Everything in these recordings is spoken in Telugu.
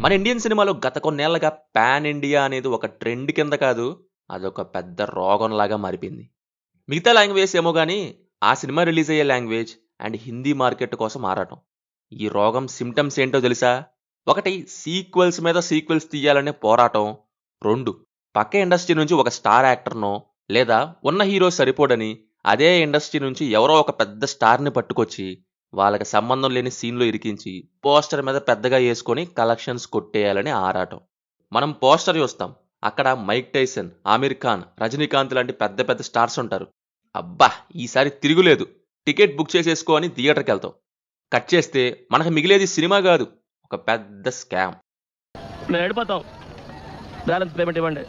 మన ఇండియన్ సినిమాలో గత కొన్నేళ్లుగా పాన్ ఇండియా అనేది ఒక ట్రెండ్ కింద కాదు, అదొక పెద్ద రోగంలాగా మారిపోయింది. మిగతా లాంగ్వేజ్ ఏమో గానీ, ఆ సినిమా రిలీజ్ అయ్యే లాంగ్వేజ్ అండ్ హిందీ మార్కెట్ కోసం ఆరాటం. ఈ రోగం సిమ్టమ్స్ ఏంటో తెలుసా? 1 సీక్వెల్స్ మీద సీక్వెల్స్ తీయాలనే పోరాటం. 2 పక్క ఇండస్ట్రీ నుంచి ఒక స్టార్ యాక్టర్‌నో లేదా ఉన్న హీరో సరిపోడని అదే ఇండస్ట్రీ నుంచి ఎవరో ఒక పెద్ద స్టార్‌ని పట్టుకొచ్చి వాళ్ళకి సంబంధం లేని సీన్‌లో ఇరికించి పోస్టర్ మీద పెద్దగా యేసుకొని కలెక్షన్స్ కొట్టేయాలని ఆరాటం. మనం పోస్టర్ చూస్తాం. అక్కడ మైక్ టైసన్, ఆమిర్ ఖాన్, రజనీకాంత్ లాంటి పెద్ద పెద్ద స్టార్స్ ఉంటారు. అబ్బా! ఈసారి తిరుగులేదు. టికెట్ బుక్ చేసేసుకో అని థియేటర్‌కెళ్తాం. కట్ చేస్తే మనకు మిగిలేది సినిమా గాదు, ఒక పెద్ద స్కామ్. మేము వెళ్ళిపోతాం. బ్యాలెన్స్ పేమెంట్ ఇవ్వండి.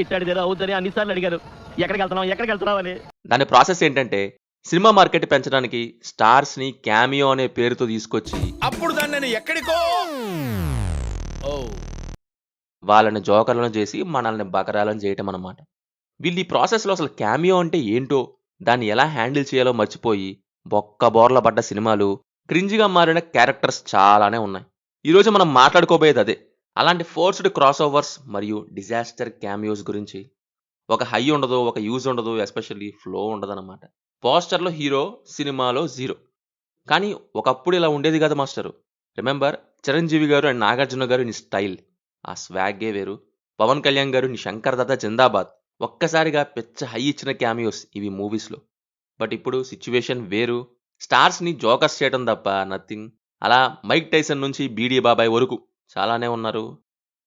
ఇట్టాడిదేదో అవుతుందని అన్నిసార్లు అడిగారు. ఎక్కడికి వెళ్తున్నావు అని. దాని ప్రాసెస్ ఏంటంటే, సినిమా మార్కెట్ పెంచడానికి స్టార్స్‌ని క్యామియో అనే పేరుతో తీసుకొచ్చి అప్పుడు దాన్ని నేను ఎక్కడికో వాళ్ళని జోకర్లను చేసి మనల్ని బకరాలను చేయటం అన్నమాట. వీళ్ళు ఈ ప్రాసెస్‌లో అసలు క్యామియో అంటే ఏంటో, దాన్ని ఎలా హ్యాండిల్ చేయాలో మర్చిపోయి బొక్క బోర్ల పడ్డ సినిమాలు, క్రింజ్‌గా మారిన క్యారెక్టర్స్ చాలానే ఉన్నాయి. ఈరోజు మనం మాట్లాడుకోబోయేది అదే. అలాంటి ఫోర్స్డ్ క్రాస్ ఓవర్స్ మరియు డిజాస్టర్ క్యామియోస్ గురించి. ఒక హై ఉండదు, ఒక యూజ్ ఉండదు, ఎస్పెషల్లీ ఫ్లో ఉండదన్నమాట. పోస్టర్‌లో హీరో, సినిమాలో జీరో. కానీ ఒకప్పుడు ఇలా ఉండేది కాదు మాస్టరు. రిమెంబర్ 'చిరంజీవి' గారు అండ్ 'నాగార్జున' గారు నీ స్టైల్, ఆ స్వాగే వేరు. 'పవన్ కళ్యాణ్' గారు నీ 'శంకర్ దాదా జిందాబాద్'. ఒక్కసారిగా పిచ్చ హై ఇచ్చిన క్యామియోస్ ఇవి మూవీస్‌లో. బట్ ఇప్పుడు సిట్యుయేషన్ వేరు. స్టార్స్‌ని జోకర్స్ చేయడం తప్ప నథింగ్. అలా మైక్ టైసన్ నుంచి 'బీడీ బాబాయ్' వరకు చాలానే ఉన్నారు.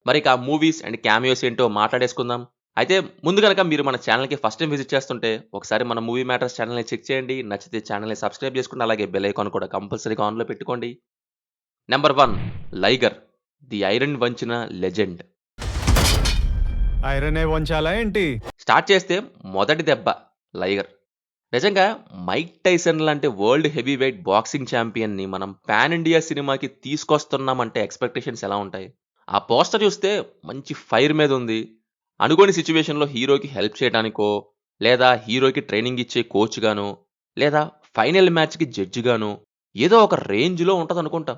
మరి ఇక ఆ మూవీస్ అండ్ క్యామియోస్ ఏంటో మాట్లాడేసుకుందాం. అయితే ముందు గనక మీరు మన ఛానల్‌కి ఫస్ట్ టైం విజిట్ చేస్తుంటే ఒకసారి మన మూవీ మ్యాటర్స్ ఛానల్‌ని చెక్ చేయండి. నచ్చితే ఛానల్‌ని సబ్స్క్రైబ్ చేసుకోండి. అలాగే బెల్ ఐకాన్ కూడా కంపల్సరీగా ఆన్‌లో పెట్టుకోండి. నెంబర్ 1 'లైగర్', ది ఐరన్ వంచిన లెజెండ్. ఐరనే వంచాలా ఏంటి? స్టార్ట్ చేస్తే మొదటి దెబ్బ 'లైగర్'. నిజంగా మైక్ టైసన్ లాంటి వరల్డ్ హెవీ వెయిట్ బాక్సింగ్ ఛాంపియన్‌ని మనం పాన్ ఇండియా సినిమాకి తీసుకొస్తున్నామంటే ఎక్స్‌పెక్టేషన్స్ ఎలా ఉంటాయి? ఆ పోస్టర్ చూస్తే మంచి ఫైర్ మీద ఉంది. అనుకోని సిట్యుయేషన్‌లో హీరోకి హెల్ప్ చేయడానికో, లేదా హీరోకి ట్రైనింగ్ ఇచ్చే కోచ్ గానో, లేదా ఫైనల్ మ్యాచ్‌కి జడ్జ్ గానో ఏదో ఒక రేంజ్‌లో ఉంటదనుకుంటాం.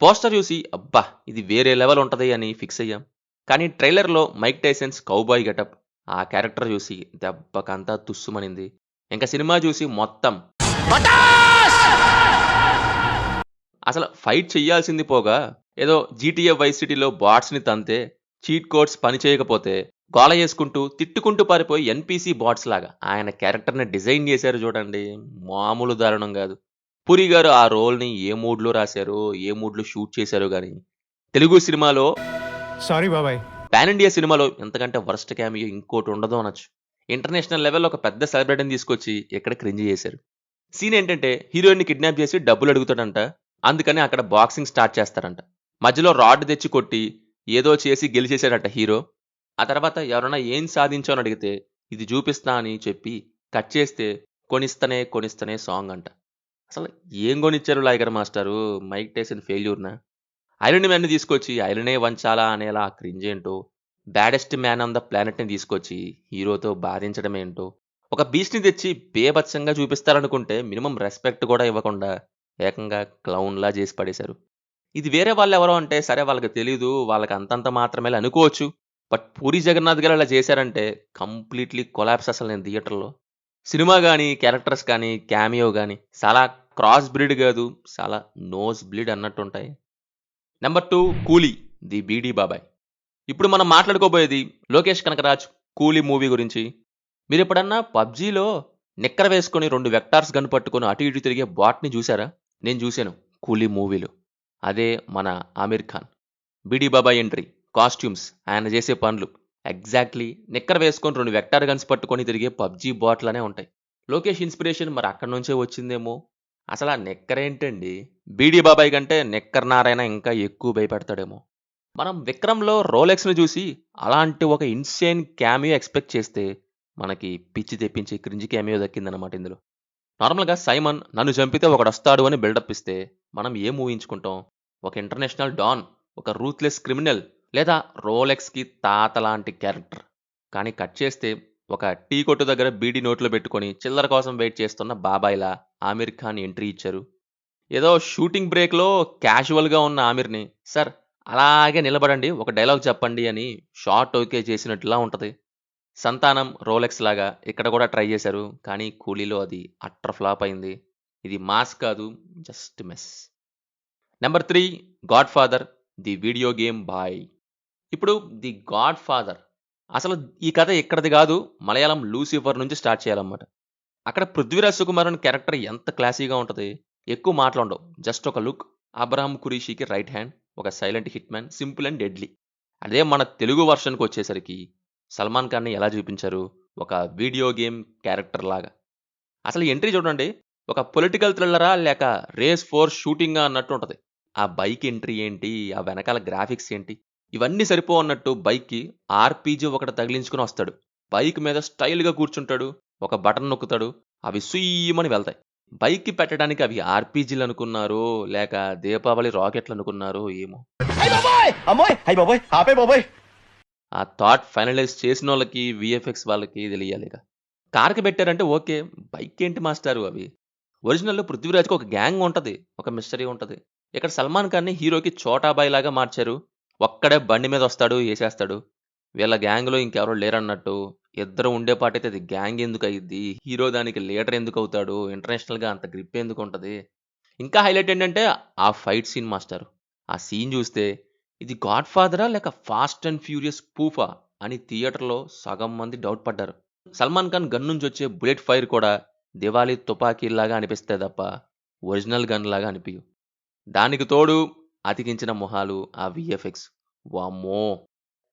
పోస్టర్ చూసి అబ్బా! ఇది వేరే లెవెల్ ఉంటది అని ఫిక్స్ అయ్యాం. కానీ ట్రైలర్‌లో మైక్ టైసన్స్ కౌబాయ్ గెటప్, ఆ క్యారెక్టర్ చూసి దెబ్బకంతా తుస్సుమనింది. ఇంక సినిమా చూసి మొత్తం అసలు ఫైట్ చెయ్యాల్సింది పోగా ఏదో జీటీఏ వైస్ సిటీలో బాట్స్‌ని తంతే, చీట్ కోడ్స్ పని చేయకపోతే గోల చేసుకుంటూ, తిట్టుకుంటూ పారిపోయి ఎన్‌పీసీ బాట్స్ లాగా ఆయన క్యారెక్టర్‌ని డిజైన్ చేశారు చూడండి. మామూలు దారుణం కాదు. పూరి గారు ఆ రోల్‌ని ఏ మూడ్‌లో రాశారో, ఏ మూడ్‌లో షూట్ చేశారో గాని, తెలుగు సినిమాలో సారీ బాబాయ్. పాన్ ఇండియా సినిమాలో ఇంతకంటే వరస్ట్ క్యామియో ఇంకోటి ఉండదు అనొచ్చు. ఇంటర్నేషనల్ లెవెల్‌లో ఒక పెద్ద సెలబ్రిటీని తీసుకొచ్చి ఇక్కడ క్రింజ్ చేశారు. సీన్ ఏంటంటే హీరోయిన్‌ని కిడ్నాప్ చేసి డబ్బులు అడుగుతాడంట. అందుకని అక్కడ బాక్సింగ్ స్టార్ట్ చేస్తారంట. మధ్యలో రాడ్ తెచ్చి కొట్టి ఏదో చేసి గెలిచేసాడట హీరో. ఆ తర్వాత ఎవరైనా ఏం సాధించావు అని అడిగితే ఇది చూపిస్తా అని చెప్పి కట్ చేస్తే కొనిస్తనే కొనిస్తనే సాంగ్ అంట. అసలు ఏం కొనిచ్చారు లైగర్ మాస్టారు? మైక్ టైసన్ ఫెయిల్యూర్‌నా? ఐరన్ మ్యాన్‌ని తీసుకొచ్చి ఐరనే వంచాలా అనేలా ఆ క్రింజ్ ఏంటో, బ్యాడెస్ట్ మ్యాన్ ఆన్ ద ప్లానెట్‌ని తీసుకొచ్చి హీరోతో బాధించడం ఏంటో, ఒక బీస్ట్‌ని తెచ్చి బీభత్సంగా చూపిస్తారనుకుంటే మినిమమ్ రెస్పెక్ట్ కూడా ఇవ్వకుండా ఏకంగా క్లౌన్‌లా చేసి పడేశారు. ఇది వేరే వాళ్ళెవరో అంటే సరే వాళ్ళకి తెలీదు, వాళ్ళకి అంతంత మాత్రమేలే అనుకోవచ్చు. బట్ 'పూరి జగన్నాథ్' గారు అలా చేశారంటే కంప్లీట్‌లీ కొలాప్స్ అసలు నేను థియేటర్‌లో. సినిమా గాని, క్యారెక్టర్స్ కానీ, క్యామియో గాని చాలా క్రాస్ బ్రీడ్ కాదు, చాలా నోస్ బ్లీడ్ అన్నట్టుంటాయి. నెంబర్ 2 'కూలీ', ది 'బీడీ బాబాయ్'. ఇప్పుడు మనం మాట్లాడుకోబోయేది లోకేష్ కనకరాజ్ 'కూలీ' మూవీ గురించి. మీరెప్పుడన్నా పబ్‌జీలో నిక్కర వేసుకొని 2 వెక్టార్స్ గన్ పట్టుకొని అటు ఇటు తిరిగే బాట్‌ని చూసారా? నేను చూసాను 'కూలీ' మూవీలో. అదే మన ఆమిర్ ఖాన్. 'బీడీ బాబాయ్' ఎంట్రీ, కాస్ట్యూమ్స్, ఆయన చేసే పనులు ఎగ్జాక్ట్‌లీ నిక్కర వేసుకొని 2 వెక్టార్ గన్స్ పట్టుకొని తిరిగే పబ్‌జీ బాట్‌లనే ఉంటాయి. లోకేష్ ఇన్స్‌పిరేషన్ మరి అక్కడి నుంచే వచ్చిందేమో. అసలా నిక్కరేంటండి? 'బీడీ బాబాయ్' కంటే నిక్కర్ నారాయణ ఇంకా ఎక్కువ భయపెడతాడేమో. మనం 'విక్రమ్‌లో' రోలెక్స్‌ని చూసి అలాంటి ఒక ఇన్‌సేన్ క్యామియో ఎక్స్‌పెక్ట్ చేస్తే మనకి పిచ్చి తెప్పించే క్రింజ్ క్యామియో దక్కిందనమాట ఇందులో. నార్మల్‌గా 'సైమన్' నన్ను చంపితే ఒకడొస్తాడు అని బిల్డప్ ఇస్తే మనం ఏం ఊహించుకుంటాం? ఒక ఇంటర్నేషనల్ డాన్, ఒక రూత్‌లెస్ క్రిమినల్, లేదా రోలెక్స్‌కి తాత లాంటి క్యారెక్టర్. కానీ కట్ చేస్తే ఒక టీ కొట్టు దగ్గర బీడీ నోట్లో పెట్టుకొని చిల్లర కోసం వెయిట్ చేస్తున్న బాబాయ్‌లా ఆమిర్ ఖాన్ ఎంట్రీ ఇచ్చారు. ఏదో షూటింగ్ బ్రేక్‌లో క్యాజువల్‌గా ఉన్న ఆమిర్‌ని, "సార్ అలాగే నిలబడండి. ఒక డైలాగ్ చెప్పండి" అని షాట్ ఓకే చేసినట్టులా ఉంటది. 'సంతానం', 'రోలెక్స్' లాగా ఇక్కడ కూడా ట్రై చేశారు. కానీ 'కూలీలో' అది అట్టర్ ఫ్లాప్ అయింది. ఇది మాస్ కాదు, just mess. Number 3 'godfather' the video game boy. ఇప్పుడు 'ది గాడ్ ఫాదర్' అసలు ఈ కథ ఇక్కడిది గాదు. మలయాళం 'లూసిఫర్' నుంచి స్టార్ట్ చేయాలన్నమాట. అక్కడ 'పృథ్వీరాజ్ సుకుమారన్' క్యారెక్టర్ ఎంత క్లాసీగా ఉంటది. ఎక్కువ మాటలుండవు. జస్ట్ ఒక లుక్, అబ్రహాం ఖురీషీకి రైట్ హ్యాండ్, ఒక silent hit man, simple and deadly. అదే మన తెలుగు వర్షన్‌కొచ్చేసరికి 'సల్మాన్ ఖాన్‌ని' ఎలా చూపించారు? ఒక వీడియో గేమ్ క్యారెక్టర్ లాగా. అసలు ఎంట్రీ చూడండి. ఒక పొలిటికల్ థ్రిల్లరా లేక రేస్ ఫోర్ షూటింగా అన్నట్టు ఉంటది. ఆ బైక్ ఎంట్రీ ఏంటి? ఆ వెనకాల గ్రాఫిక్స్ ఏంటి? ఇవన్నీ సరిపోవన్నట్టు బైక్‌కి ఆర్‌పీజీ ఒకటి తగిలించుకొని వస్తాడు. బైక్ మీద స్టైల్‌గా కూర్చుంటాడు. ఒక బటన్ నొక్కుతాడు. అవి సుయ్యమని వెళ్తాయి. బైక్‌కి పెట్టడానికి అవి ఆర్‌పీజీలు అనుకున్నారో, లేక దీపావళి రాకెట్లు అనుకున్నారో ఏమో! అమ్మోయ్ అయ్య బాబోయ్ ఆపే బాబోయ్. ఆ థాట్ ఫైనలైజ్ చేసినోళ్ళకి, వీఎఫ్ఎక్స్ వాళ్ళకి తెలియాలిక. కార్‌కి పెట్టారంటే ఓకే. బైక్ ఏంటి మాస్టారు అవి? ఒరిజినల్‌లో 'పృథ్వీరాజ్‌కి' ఒక గ్యాంగ్ ఉంటది. ఒక మిస్టరీ ఉంటది. ఇక్కడ 'సల్మాన్ ఖాన్‌ని' హీరోకి 'చోటా బాయ్' లాగా మార్చారు. ఒక్కడే బండి మీద వస్తాడు, ఏసేస్తాడు. వీళ్ళ గ్యాంగ్‌లో ఇంకెవరు లేరన్నట్టు. ఇద్దరు ఉండేపాటైతే అది గ్యాంగ్ ఎందుకయిద్ది? హీరో దానికి లీడర్ ఎందుకవుతాడు? ఇంటర్నేషనల్‌గా అంత గ్రిప్ ఎందుకుంటది? ఇంకా హైలైట్ ఏంటంటే ఆ ఫైట్ సీన్ మాస్టారు. ఆ సీన్ చూస్తే ఇది 'గాడ్ ఫాదరా? లేక 'ఫాస్ట్ అండ్ ఫ్యూరియస్' స్పూఫా? అని థియేటర్‌లో సగం మంది డౌట్ పడ్డారు. 'సల్మాన్ ఖాన్' గన్ నుంచొచ్చే బుల్లెట్ ఫైర్ కూడా 'దివాళీ' తుపాకీల్లాగా అనిపిస్తాయి తప్ప ఒరిజినల్ గన్‌లాగా అనిపియవు. దానికి తోడు అతికించిన మొహాలు, ఆ వీఎఫ్ఎక్స్. వామ్మో!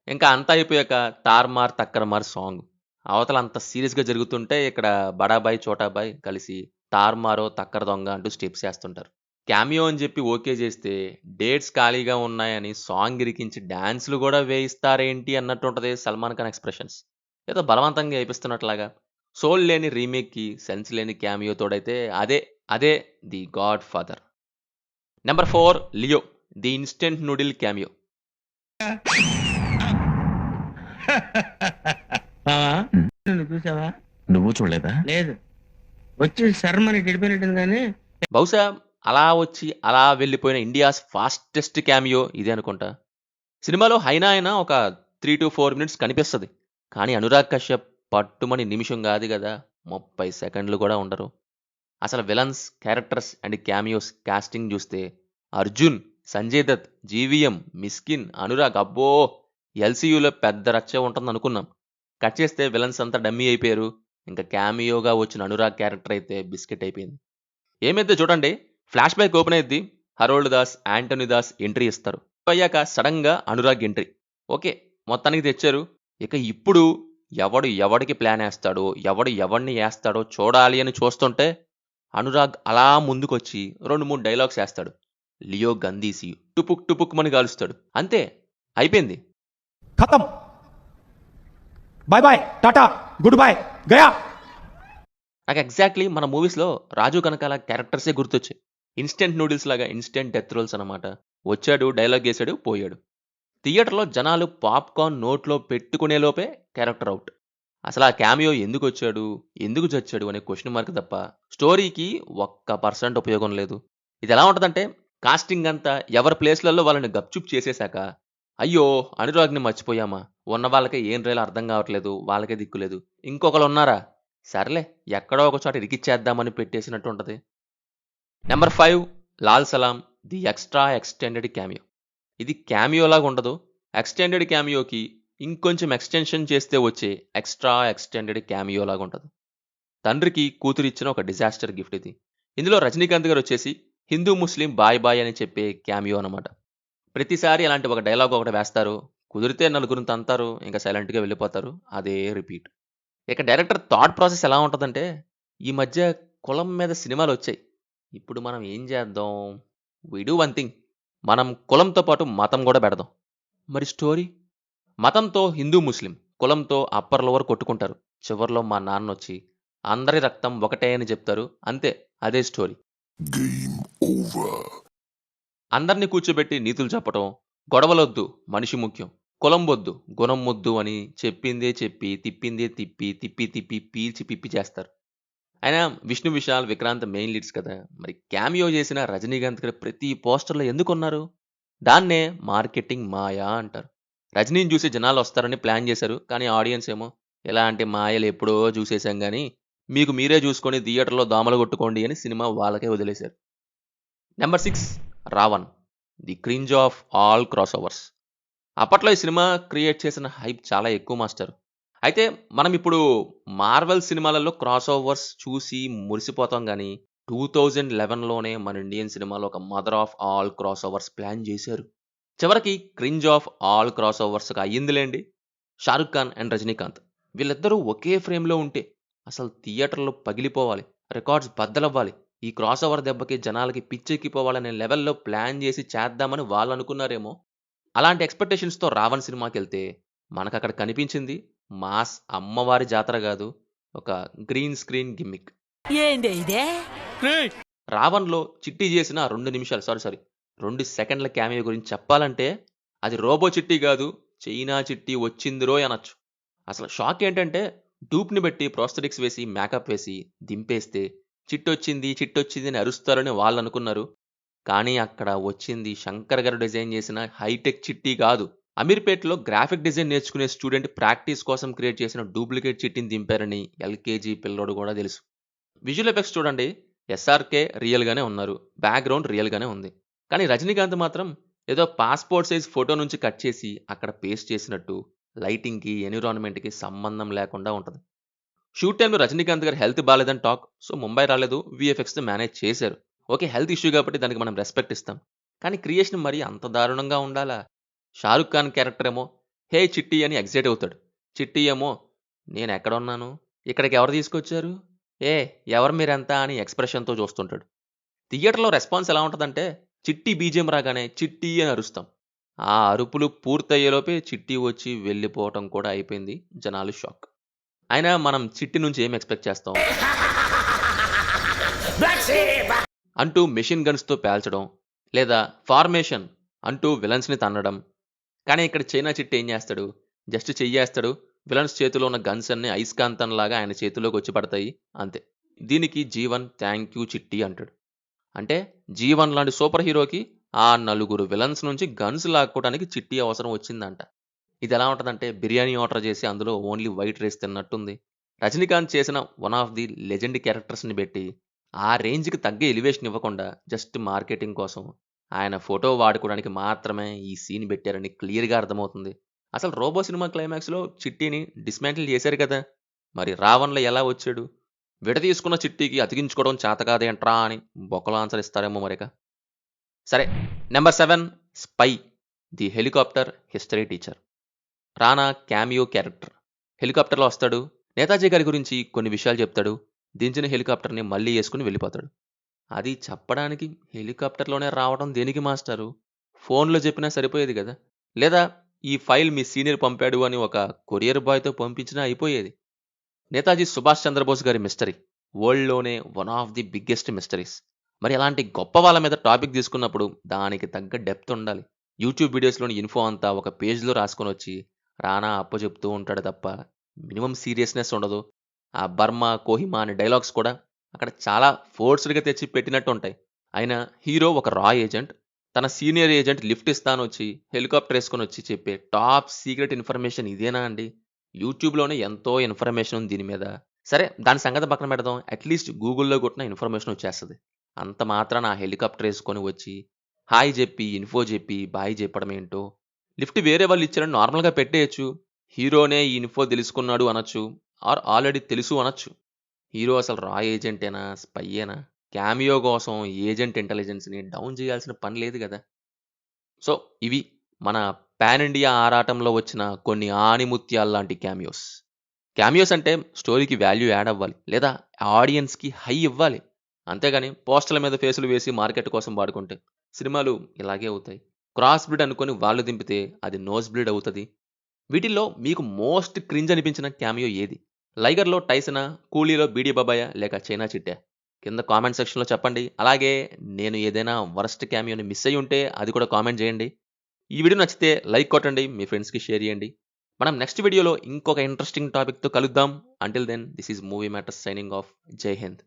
ఇంకా అంతా అయిపోయాక 'తార్మార్ తక్కరమార్' సాంగ్. అవతల అంత సీరియస్‌గా జరుగుతుంటే ఇక్కడ 'బడాబాయ్ చోటాబాయ్' కలిసి 'తార్మారో తక్కర దొంగ' అంటూ స్టెప్స్ ఏస్తుంటారు. క్యామియో అని చెప్పి ఓకే చేస్తే డేట్స్ ఖాళీగా ఉన్నాయని సాంగ్ ఇరికించి డాన్స్‌లు గూడా వేయిస్తారేంటి అన్నట్టుంటది 'సల్మాన్ ఖాన్' ఎక్స్‌ప్రెషన్స్. ఏదో బలవంతంగా ఏపిస్తున్నట్లాగా. సోల్ లేని రీమేక్‌కి సెన్స్ లేని క్యామియో తోడైతే అదే 'the God father'. Number 4 'Leo' the instant noodle cameo. బావా నువ్వు చూసావా? నువ్వు చూడలేదా? లేదు. వచ్చి శర్మని గడిపోయినట్టుంది కానీ బహుశా అలా వచ్చి అలా వెళ్ళిపోయిన ఇండియాస్ ఫాస్టెస్ట్ క్యామియో ఇదే అనుకుంటా. సినిమాలో హైనా అయినా ఒక 3-4 మినిట్స్ కనిపిస్తది. కానీ అనురాగ్ కశ్యప్ పట్టుమని నిమిషం గాదు గదా! 30 సెకండ్లు గూడా ఉండరు. అసలు villains, characters and cameos casting జూస్తే 'అర్జున్', 'సంజయ్ దత్', 'జీవీఎం', 'మిస్కిన్', 'అనురాగ్' అబ్బో! ఎల్సీయూలో పెద్ద రచ్చే ఉంటుందనుకున్నాం. కట్ చేస్తే విలన్స్ అంతా డమ్మీ అయిపోయారు. ఇంకా క్యామియోగా వచ్చిన అనురాగ్ క్యారెక్టర్ అయితే బిస్కెట్ అయిపోయింది. ఏమైద్దో చూడండి. ఫ్లాష్ బ్యాక్ ఓపెన్ అయిద్ది. హరోల్డ్ దాస్, యాంటోనీ దాస్ ఎంట్రీ ఇస్తారు. అయ్యాక సడన్‌గా అనురాగ్ ఎంట్రీ. ఓకే. మొత్తానికి తెచ్చారు. ఇక ఇప్పుడు ఎవడికి ప్లాన్ ఏస్తాడో, ఎవడు ఎవడిని ఏస్తాడో చూడాలి అని చూస్తుంటే అనురాగ్ అలా ముందుకొచ్చి 2, 3 డైలాగ్స్ ఏస్తాడు. లియో గన్ తీసి టుపుక్ టుపుక్‌మని కాలుస్తాడు. అంతే. అయిపోయింది. खत्म bye bye tata goodbye गया నాకు ఎగ్జాక్ట్‌లీ మన మూవీస్‌లో రాజు కనకాల క్యారెక్టర్సే గుర్తొచ్చాయి. ఇన్‌స్టంట్ నూడిల్స్ లాగా ఇన్‌స్టంట్ డెత్ రోల్స్ అన్నమాట. వచ్చాడు, డైలాగ్ ఏసాడు, పోయాడు. థియేటర్‌లో జనాలు పాప్‌కార్న్ నోట్లో పెట్టుకునే లోపే క్యారెక్టర్ ఔట్. అసలు ఆ క్యామియో ఎందుకొచ్చాడు? ఎందుకు చచ్చాడు? అనే క్వెషన్ మార్క్ తప్ప స్టోరీకి 1% ఉపయోగం లేదు. ఇదెలా ఉంటదంటే కాస్టింగ్ అంతా ఎవరి ప్లేస్‌లలో వాళ్ళని గప్‌చుప్ చేసేసాక అయ్యో! అనురాగ్‌ని మర్చిపోయామా? ఉన్న వాళ్ళకే ఏం చేయాలో అర్థం కావట్లేదు. వాళ్ళకే దిక్కులేదు. ఇంకొకళ్ళున్నారా? సర్లే ఎక్కడో ఒక చోట ఇరికిచ్చేద్దామని పెట్టేసినట్టు ఉంటది. Number 5 Lal Salaam the extra extended cameo. ఇది క్యామియో లాగా ఉండదు. ఎక్స్టెండెడ్ క్యామియోకి ఇంకొంచెం ఎక్స్టెన్షన్ చేస్తే వచ్చే ఎక్స్ట్రా ఎక్స్టెండెడ్ క్యామియో లాగా ఉంటది. తండ్రికి కూతురిచ్చిన ఒక డిజాస్టర్ గిఫ్ట్ ఇది. ఇందులో రజనీకాంత్ గారు వచ్చేసి హిందూ ముస్లిం బాయ్ బాయ్ అని చెప్పే క్యామియో అన్నమాట. ప్రతిసారి అలాంటి ఒక డైలాగ్ ఒకటి వేస్తారు. కుదిరితే నలుగురిని తంతారు. ఇంకా సైలెంట్‌గా వెళ్ళిపోతారు. అదే రిపీట్. ఇక డైరెక్టర్ థాట్ ప్రాసెస్ ఎలా ఉంటదంటే, ఈ మధ్య కులం మీద సినిమాలొచ్చాయి. ఇప్పుడు మనం ఏం చేద్దాం? We do one thing. మనం కులంతో పాటు మతం గూడా పెడదాం. మరి స్టోరీ? మతంతో హిందూ, ముస్లిం, కులంతో అప్పర్ లోవర్ కొట్టుకుంటారు. చివర్లో మా నాన్నొచ్చి అందరి రక్తం ఒకటే అని చెప్తారు. అంతే. అదే స్టోరీ. అందరిని కూర్చోబెట్టి నీతులు చెప్పటం, గొడవలొద్దు మనిషి ముఖ్యం, కులం వద్దు గుణం వద్దు అని చెప్పిందే చెప్పి, తిప్పిందే తిప్పి, తిప్పి తిప్పి పీల్చి పిప్పి చేస్తారు. అయినా విష్ణు విశాల్, విక్రాంత్ మెయిన్ లీడ్స్ కదా. మరి క్యామియో చేసిన రజనీకాంత్ గారు ప్రతి పోస్టర్‌లో ఎందుకున్నారు? దాన్నే మార్కెటింగ్ మాయా అంటారు. రజనీని చూసి జనాలు వస్తారని ప్లాన్ చేశారు. కానీ ఆడియన్స్ ఏమో ఇలాంటి మాయలు ఎప్పుడో చూసేసాం గానీ, మీకు మీరే చూసుకొని థియేటర్‌లో దోమలు కొట్టుకోండి అని సినిమా వాళ్ళకే వదిలేశారు. Number 6 Raavan. The cringe of all crossovers. అప్పట్లో ఈ సినిమా క్రియేట్ చేసిన హైప్ చాలా ఎక్కువ మాస్టర్. అయితే మనం ఇప్పుడు మార్వెల్ సినిమాలలో క్రాస్ ఓవర్స్ చూసి మురిసిపోతాం గానీ 2011లోనే మన ఇండియన్ సినిమాలో ఒక mother of all crossovers plan చేశారు. చివరికి క్రింజ్ ఆఫ్ ఆల్ క్రాస్ ఓవర్స్‌గా అయ్యిందిలేండి. షారుఖ్ ఖాన్ అండ్ రజనీకాంత్ వీళ్ళిద్దరూ ఒకే ఫ్రేమ్‌లో ఉంటే అసలు థియేటర్‌లో పగిలిపోవాలి, రికార్డ్స్ బద్దలవ్వాలి, ఈ క్రాస్ ఓవర్ దెబ్బకి జనాలకి పిచ్చెక్కిపోవాలనే లెవెల్‌లో ప్లాన్ చేసి చేద్దామని వాళ్ళు అనుకున్నారేమో. అలాంటి ఎక్స్‌పెక్టేషన్స్‌తో 'రావణ్' సినిమాకెళ్తే మనకక్కడ కనిపించింది మాస్ అమ్మవారి జాతర గాదు, ఒక గ్రీన్ స్క్రీన్ గిమ్మిక్. ఏంది ఇదే 'రావణ్‌లో' చిట్టి చేసిన 2 నిమిషాలు 2 సెకండ్ల క్యామియో గురించి చెప్పాలంటే అది రోబో చిట్టి గాదు, చైనా చిట్టి వచ్చిందిరోయ్ అనొచ్చు. అసలు షాక్ ఏంటంటే డూప్‌ని బెట్టి ప్రోస్థెటిక్స్ వేసి, మేకప్ వేసి దింపేస్తే చిట్టొచ్చింది అని అరుస్తారని వాళ్ళనుకున్నారు. కానీ అక్కడ వచ్చింది శంకర్ గారు డిజైన్ చేసిన హైటెక్ చిట్టి కాదు. అమీర్పేటలో గ్రాఫిక్ డిజైన్ నేర్చుకునే స్టూడెంట్ ప్రాక్టీస్ కోసం క్రియేట్ చేసిన డూప్లికేట్ చిట్టిని దింపారని ఎల్కేజీ పిల్లోడు కూడా తెలుసు. విజువల్ ఎఫెక్ట్స్ చూడండి, ఎస్ఆర్కే రియల్గానే ఉన్నారు, బ్యాక్గ్రౌండ్ రియల్గానే ఉంది. కానీ రజనీకాంత్ మాత్రం ఏదో పాస్పోర్ట్ సైజ్ ఫోటో నుంచి కట్ చేసి అక్కడ పేస్ట్ చేసినట్టు లైటింగ్కి ఎన్విరాన్మెంట్కి సంబంధం లేకుండా ఉంటుంది. షూట్ టైంలో రజనీకాంత్ గారు హెల్త్ బాగాలేదని టాక్, సో ముంబై రాలేదు, విఎఫ్ఎక్స్తో మేనేజ్ చేశారు. ఓకే, హెల్త్ ఇష్యూ కాబట్టి దానికి మనం రెస్పెక్ట్ ఇస్తాం. కానీ క్రియేషన్ మరీ అంత దారుణంగా ఉండాలా? షారుఖ్ ఖాన్ క్యారెక్టర్ ఏమో హే చిట్టి అని ఎగ్జైట్ అవుతాడు, చిట్టి ఏమో నేను ఎక్కడున్నాను, ఇక్కడికి ఎవరు తీసుకొచ్చారు, ఏ ఎవరు మీరంతా అని ఎక్స్ప్రెషన్తో చూస్తుంటాడు. థియేటర్లో రెస్పాన్స్ ఎలా ఉంటుందంటే చిట్టి బీజియం రాగానే చిట్టి అని అరుస్తాం. ఆ అరుపులు పూర్తయ్యేలోపే చిట్టి వచ్చి వెళ్ళిపోవటం కూడా అయిపోయింది. జనాలు షాక్. అయినా మనం చిట్టి నుంచి ఏం ఎక్స్పెక్ట్ చేస్తాం అంటూ మెషిన్ గన్స్తో పేల్చడం, లేదా ఫార్మేషన్ అంటూ విలన్స్ని తన్నడం. కానీ ఇక్కడ చైనా చిట్టి ఏం చేస్తాడు, జస్ట్ చెయ్యేస్తాడు, విలన్స్ చేతిలో ఉన్న గన్స్ అన్ని ఐస్కాంతంలాగా ఆయన చేతిలోకి వచ్చి పడతాయి, అంతే. దీనికి జీవన్ థ్యాంక్ యూ చిట్టి అంటాడు. అంటే జీవన్ లాంటి సూపర్ హీరోకి ఆ 4 విలన్స్ నుంచి గన్స్ లాక్కోవడానికి చిట్టి అవసరం వచ్చిందంట. ఇది ఎలా ఉంటుందంటే బిర్యానీ ఆర్డర్ చేసి అందులో ఓన్లీ వైట్ రైస్ తిన్నట్టుంది. రజనీకాంత్ చేసిన వన్ ఆఫ్ ది లెజెండ్ క్యారెక్టర్స్ని పెట్టి ఆ రేంజ్కి తగ్గ ఎలివేషన్ ఇవ్వకుండా జస్ట్ మార్కెటింగ్ కోసం ఆయన ఫోటో వాడుకోవడానికి మాత్రమే ఈ సీన్ పెట్టారని క్లియర్గా అర్థమవుతుంది. అసలు రోబో సినిమా క్లైమాక్స్లో చిట్టిని డిస్మాంటిల్ చేశారు కదా, మరి రావణ్లో ఎలా వచ్చాడు? విడదీసుకున్న చిట్టికి అతికించుకోవడం చేత కాదేంట్రా అని బొక్కలో ఆన్సర్ ఇస్తారేమో మరిక. సరే, number 7 spy, the helicopter history teacher. Rana cameo character. హెలికాప్టర్లో వస్తాడు, నేతాజీ గారి గురించి కొన్ని విషయాలు చెప్తాడు, దించిన హెలికాప్టర్ని మళ్ళీ వేసుకుని వెళ్ళిపోతాడు. అది చెప్పడానికి హెలికాప్టర్లోనే రావడం దేనికి మాస్టారు? ఫోన్లో చెప్పినా సరిపోయేది కదా, లేదా ఈ ఫైల్ మీ సీనియర్ పంపాడు అని ఒక కొరియర్ బాయ్తో పంపించినా అయిపోయేది. నేతాజీ సుభాష్ చంద్రబోస్ గారి మిస్టరీ వరల్డ్లోనే one of the biggest mysteries. మరి అలాంటి గొప్ప వాళ్ళ మీద టాపిక్ తీసుకున్నప్పుడు దానికి తగ్గ డెప్త్ ఉండాలి. యూట్యూబ్ వీడియోస్లోని ఇన్ఫో అంతా ఒక పేజ్లో రాసుకొని వచ్చి రానా అప్పచెప్తూ ఉంటాడు తప్ప మినిమం సీరియస్నెస్ ఉండదు. ఆ బర్మా కోహిమా అనే డైలాగ్స్ కూడా అక్కడ చాలా ఫోర్స్డ్గా తెచ్చి పెట్టినట్టు ఉంటాయి. అయినా హీరో ఒక రా ఏజెంట్, తన సీనియర్ ఏజెంట్ లిఫ్ట్ ఇస్తాను వచ్చి హెలికాప్టర్ వేసుకొని వచ్చి చెప్పే టాప్ సీక్రెట్ ఇన్ఫర్మేషన్ ఇదేనా అండి? యూట్యూబ్లోనే ఎంతో ఇన్ఫర్మేషన్ ఉంది దీని మీద. సరే, దాని సంగతి పక్కన పెడదాం, అట్లీస్ట్ గూగుల్లో కొట్టిన ఇన్ఫర్మేషన్ వచ్చేస్తుంది. అంత మాత్రాన ఆ హెలికాప్టర్ వేసుకొని వచ్చి హాయ్ చెప్పి ఇన్ఫో చెప్పి బాయ్ చెప్పడం ఏంటో. లిఫ్ట్ వేరే వాళ్ళు ఇచ్చారని నార్మల్గా పెట్టేయచ్చు, హీరోనే ఈ ఇన్ఫో తెలుసుకున్నాడు అనొచ్చు, ఆర్ ఆల్రెడీ తెలుసు అనొచ్చు. హీరో అసలు రా ఏజెంటేనా, స్పైయేనా? క్యామియో కోసం ఏజెంట్ ఇంటెలిజెన్స్ని డౌన్ చేయాల్సిన పని లేదు కదా. సో ఇవి మన పాన్ ఇండియా ఆరాటంలో వచ్చిన కొన్ని ఆణిముత్యాల లాంటి క్యామియోస్. క్యామియోస్ అంటే స్టోరీకి వాల్యూ యాడ్ అవ్వాలి, లేదా ఆడియన్స్కి హై ఇవ్వాలి. అంతేగాని పోస్టర్ల మీద ఫేసులు వేసి మార్కెట్ కోసం వాడుకుంటే సినిమాలు ఇలాగే అవుతాయి. క్రాస్ బ్రీడ్ అనుకొని వాళ్ళు దింపితే అది నోస్ బ్రీడ్ అవుతుంది. వీటిల్లో మీకు మోస్ట్ క్రింజ్ అనిపించిన క్యామియో ఏది? లైగర్లో టైసనా, కూలీలో బీడీ బాబాయ్ లేక చైనా చిట్టా? కింద కామెంట్ సెక్షన్లో చెప్పండి. అలాగే నేను ఏదైనా వరస్ట్ క్యామియోని మిస్ అయ్యి ఉంటే అది కూడా కామెంట్ చేయండి. ఈ వీడియో నచ్చితే లైక్ కొట్టండి, మీ ఫ్రెండ్స్కి షేర్ చేయండి. మనం నెక్స్ట్ వీడియోలో ఇంకొక ఇంట్రెస్టింగ్ టాపిక్తో కలుద్దాం. Until then this is movie matters signing off. Jai Hind.